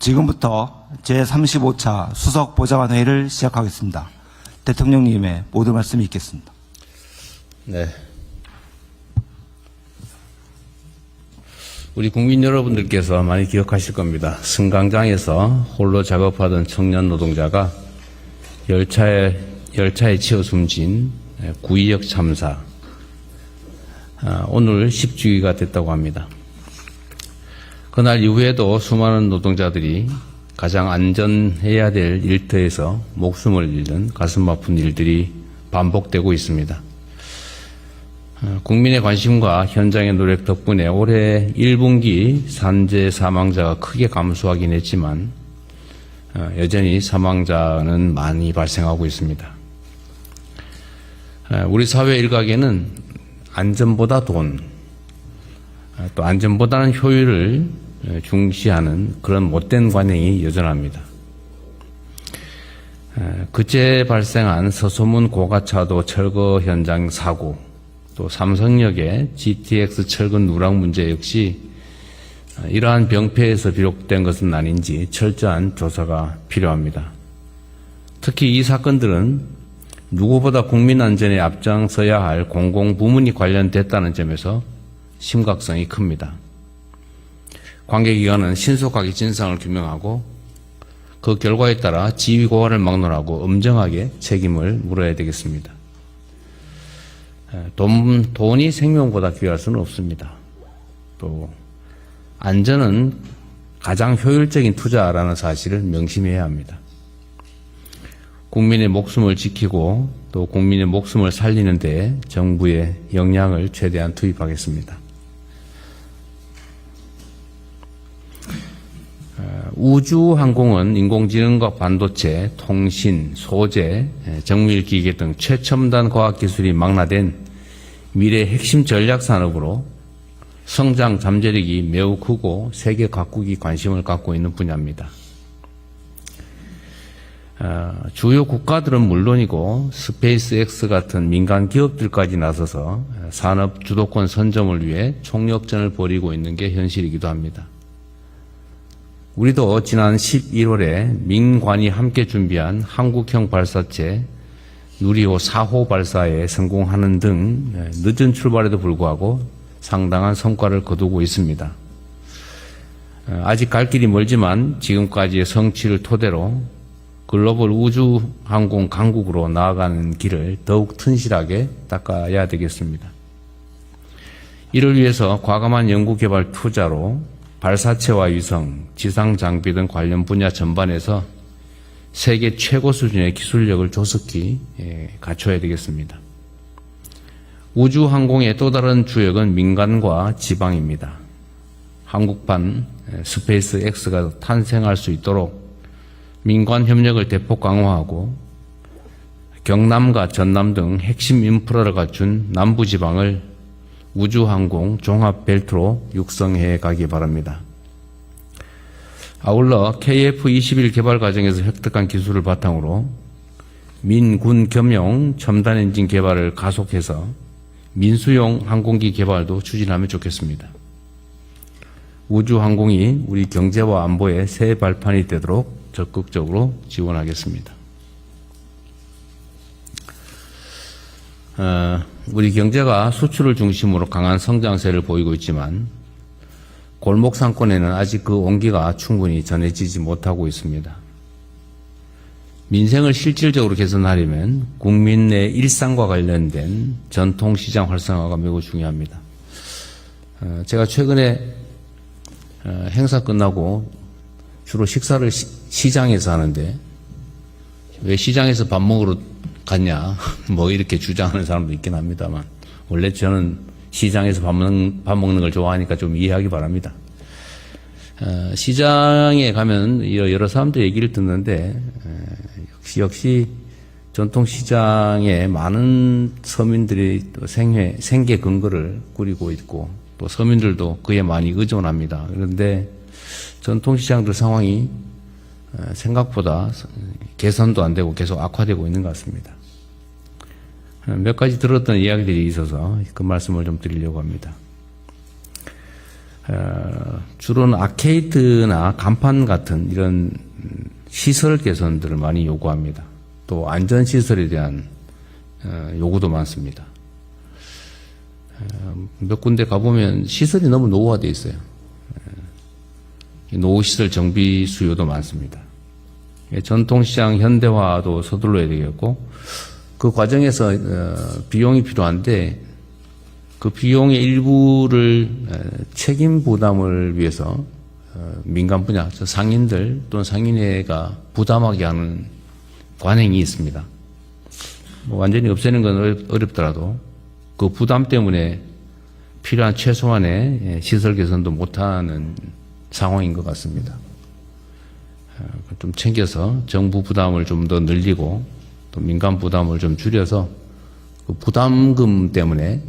지금부터 제35차 수석보좌관 회의를 시작하겠습니다. 대통령님의 모든 말씀이 있겠습니다. 네. 우리 국민 여러분들께서 많이 기억하실 겁니다. 승강장에서 홀로 작업하던 청년 노동자가 열차에 치여 숨진 구의역 참사. 오늘 10주기가 됐다고 합니다. 그날 이후에도 수많은 노동자들이 가장 안전해야 될 일터에서 목숨을 잃는 가슴 아픈 일들이 반복되고 있습니다. 국민의 관심과 현장의 노력 덕분에 올해 1분기 산재 사망자가 크게 감소하긴 했지만 여전히 사망자는 많이 발생하고 있습니다. 우리 사회 일각에는 안전보다 돈, 또 안전보다는 효율을 중시하는 그런 못된 관행이 여전합니다. 그제 발생한 서소문 고가차도 철거 현장 사고, 또 삼성역의 GTX 철근 누락 문제 역시 이러한 병폐에서 비롯된 것은 아닌지 철저한 조사가 필요합니다. 특히 이 사건들은 누구보다 국민 안전에 앞장서야 할 공공부문이 관련됐다는 점에서 심각성이 큽니다. 관계기관은 신속하게 진상을 규명하고 그 결과에 따라 지휘 고하를 막론하고 엄정하게 책임을 물어야 되겠습니다. 돈이 생명보다 귀할 수는 없습니다. 또 안전은 가장 효율적인 투자라는 사실을 명심해야 합니다. 국민의 목숨을 지키고 또 국민의 목숨을 살리는 데 정부의 역량을 최대한 투입하겠습니다. 우주항공은 인공지능과 반도체, 통신, 소재, 정밀기계 등 최첨단 과학기술이 망라된 미래 핵심 전략산업으로 성장 잠재력이 매우 크고 세계 각국이 관심을 갖고 있는 분야입니다. 주요 국가들은 물론이고 스페이스X 같은 민간 기업들까지 나서서 산업 주도권 선점을 위해 총력전을 벌이고 있는 게 현실이기도 합니다. 우리도 지난 11월에 민관이 함께 준비한 한국형 발사체 누리호 4호 발사에 성공하는 등 늦은 출발에도 불구하고 상당한 성과를 거두고 있습니다. 아직 갈 길이 멀지만 지금까지의 성취를 토대로 글로벌 우주항공 강국으로 나아가는 길을 더욱 튼실하게 닦아야 되겠습니다. 이를 위해서 과감한 연구개발 투자로 발사체와 위성, 지상 장비 등 관련 분야 전반에서 세계 최고 수준의 기술력을 조속히 갖춰야 되겠습니다. 우주항공의 또 다른 주역은 민간과 지방입니다. 한국판 스페이스X가 탄생할 수 있도록 민관 협력을 대폭 강화하고 경남과 전남 등 핵심 인프라를 갖춘 남부지방을 우주항공 종합벨트로 육성해 가기 바랍니다. 아울러 KF-21 개발 과정에서 획득한 기술을 바탕으로 민군 겸용 첨단 엔진 개발을 가속해서 민수용 항공기 개발도 추진하면 좋겠습니다. 우주항공이 우리 경제와 안보의 새 발판이 되도록 적극적으로 지원하겠습니다. 우리 경제가 수출을 중심으로 강한 성장세를 보이고 있지만 골목 상권에는 아직 그 온기가 충분히 전해지지 못하고 있습니다. 민생을 실질적으로 개선하려면 국민의 일상과 관련된 전통시장 활성화가 매우 중요합니다. 제가 최근에 행사 끝나고 주로 식사를 시장에서 하는데 왜 시장에서 밥 먹으러 갔냐 뭐 이렇게 주장하는 사람도 있긴 합니다만 원래 저는 시장에서 밥 먹는 걸 좋아하니까 좀 이해하기 바랍니다. 시장에 가면 여러 사람들 얘기를 듣는데 역시 전통시장에 많은 서민들이 또 생계 근거를 꾸리고 있고 또 서민들도 그에 많이 의존합니다. 그런데 전통시장들 상황이 생각보다 개선도 안 되고 계속 악화되고 있는 것 같습니다. 몇 가지 들었던 이야기들이 있어서 그 말씀을 좀 드리려고 합니다. 주로는 아케이드나 간판 같은 이런 시설 개선들을 많이 요구합니다. 또 안전시설에 대한 요구도 많습니다. 몇 군데 가보면 시설이 너무 노후화되어 있어요. 노후시설 정비 수요도 많습니다. 전통시장 현대화도 서둘러야 되겠고, 그 과정에서 비용이 필요한데 그 비용의 일부를 책임 부담을 위해서 민간 분야, 상인들 또는 상인회가 부담하게 하는 관행이 있습니다. 뭐 완전히 없애는 건 어렵더라도 그 부담 때문에 필요한 최소한의 시설 개선도 못하는 상황인 것 같습니다. 좀 챙겨서 정부 부담을 좀 더 늘리고 또 민간 부담을 좀 줄여서 그 부담금 때문에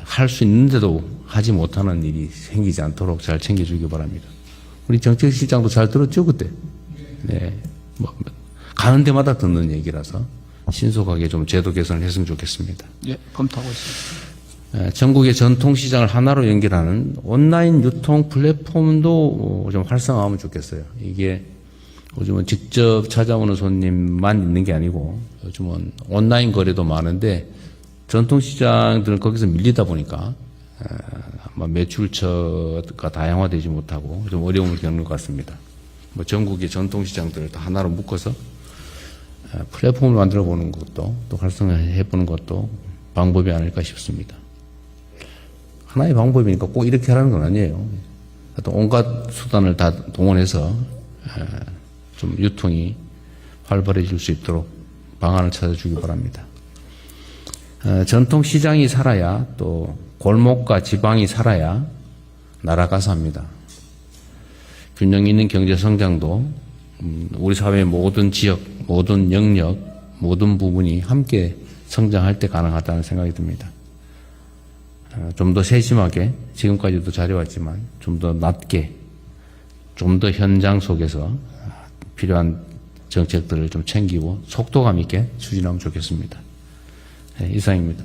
할 수 있는데도 하지 못하는 일이 생기지 않도록 잘 챙겨주기 바랍니다. 우리 정책실장도 잘 들었죠, 그때? 네. 뭐, 가는 데마다 듣는 얘기라서 신속하게 좀 제도 개선을 했으면 좋겠습니다. 예, 검토하고 있습니다. 전국의 전통시장을 하나로 연결하는 온라인 유통 플랫폼도 좀 활성화하면 좋겠어요. 이게 요즘은 직접 찾아오는 손님만 있는 게 아니고 요즘은 온라인 거래도 많은데 전통시장들은 거기서 밀리다 보니까 아마 매출처가 다양화되지 못하고 좀 어려움을 겪는 것 같습니다. 뭐 전국의 전통시장들을 다 하나로 묶어서 플랫폼을 만들어 보는 것도 또 활성화해 보는 것도 방법이 아닐까 싶습니다. 하나의 방법이니까 꼭 이렇게 하라는 건 아니에요. 또 온갖 수단을 다 동원해서 좀 유통이 활발해질 수 있도록 방안을 찾아주기 바랍니다. 전통시장이 살아야 또 골목과 지방이 살아야 나라가 삽니다. 균형 있는 경제 성장도 우리 사회의 모든 지역, 모든 영역, 모든 부분이 함께 성장할 때 가능하다는 생각이 듭니다. 좀 더 세심하게 지금까지도 잘해왔지만 좀 더 낮게 좀 더 현장 속에서 필요한 정책들을 좀 챙기고 속도감 있게 추진하면 좋겠습니다. 네, 이상입니다.